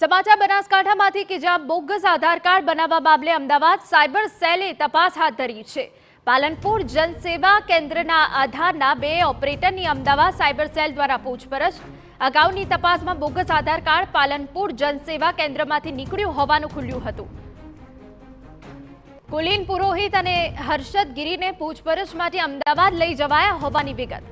સમાચાર બનાસકાંઠામાંથી કે જ્યાં બોગસ આધાર કાર્ડ બનાવવા મામલે અમદાવાદ સાયબર સેલે તપાસ હાથ ધરી છે। પાલનપુર જનસેવા કેન્દ્રના આધારના 2 ઓપરેટરની અમદાવાદ સાયબર સેલ દ્વારા પૂછપરછ। અગાઉની તપાસમાં બોગસ આધાર કાર્ડ પાલનપુર જનસેવા કેન્દ્રમાંથી નીકળ્યું હોવાનું ખુલ્યું હતું। કુલીન પુરોહિત અને હર્ષદ ગીરીને પૂછપરછ માટે અમદાવાદ લઈ જવાયા હોવાની વિગત।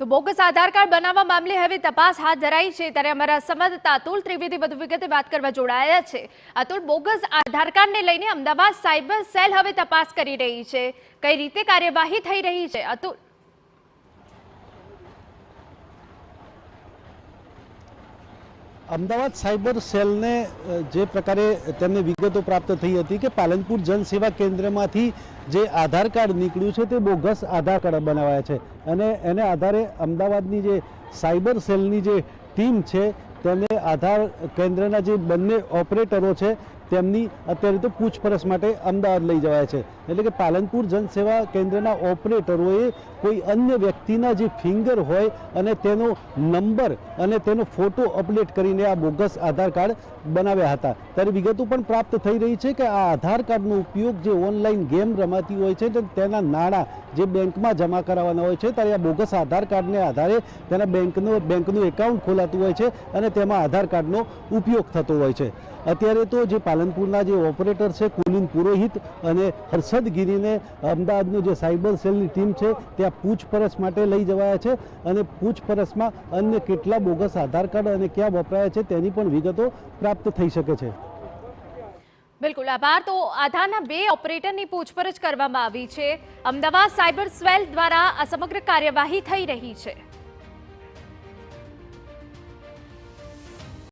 तो बोगस आधार कार्ड बनावा मामले हवे तपास हाथ धराई है। त्यारे अमरा संवाददाता अतुल त्रिवेदी વધુ વિગતે વાત કરવા જોડાયા છે। અતુલ, બોગસ આધાર કાર્ડ ને લઈને અમદાવાદ સાયબર સેલ હવે તપાસ કરી રહી છે, કઈ રીતે કાર્યવાહી થઈ રહી છે? અતુલ, અમદાવાદ સાયબર સેલને જે પ્રકારે તેમને વિગતો પ્રાપ્ત થઈ હતી કે પાલનપુર જનસેવા કેન્દ્રમાંથી જે આધાર કાર્ડ નીકળ્યું છે તે બોગસ આધાર કાર્ડ બનાવાયા છે અને એને આધારે અમદાવાદની જે સાયબર સેલની જે ટીમ છે તેને આધાર કેન્દ્રના જે બંને ઓપરેટરો છે તેમની અત્યારે તો પૂછપરછ માટે અમદાવાદ લઈ જવાયા છે। એટલે કે પાલનપુર જનસેવા કેન્દ્રના ઓપરેટરોએ કોઈ અન્ય વ્યક્તિના જે ફિંગર હોય અને તેનો નંબર અને તેનો ફોટો અપડેટ કરીને આ બોગસ આધાર કાર્ડ બનાવ્યા હતા। ત્યારે વિગતો પણ પ્રાપ્ત થઈ રહી છે કે આ આધાર કાર્ડનો ઉપયોગ જે ઓનલાઈન ગેમ રમાતી હોય છે તેના નાણાં જે બેંકમાં જમા કરાવવાના હોય છે ત્યારે આ બોગસ આધાર કાર્ડને આધારે તેના બેંકનું એકાઉન્ટ ખોલાતું હોય છે અને તેમાં આધાર કાર્ડનો ઉપયોગ થતો હોય છે। અત્યારે તો જે પાલનપુરના જે ઓપરેટર છે કુલીન પુરોહિત અને હર્ષદ ગીરીને અમદાવાદનું જે સાયબર સેલની ટીમ છે ત્યાં પૂછપરછ માટે લઈ જવાયા છે અને પૂછપરછમાં અન્ય કેટલા બોગસ આધાર કાર્ડ અને ક્યાં વપરાયા છે તેની પણ વિગતો પ્રાપ્ત થઈ શકે છે। બિલકુલ આભાર। તો આધારના 2 ઓપરેટરની પૂછપરછ કરવામાં આવી છે। અમદાવાદ સાયબર સેલ દ્વારા આ સમગ્ર કાર્યવાહી થઈ રહી છે।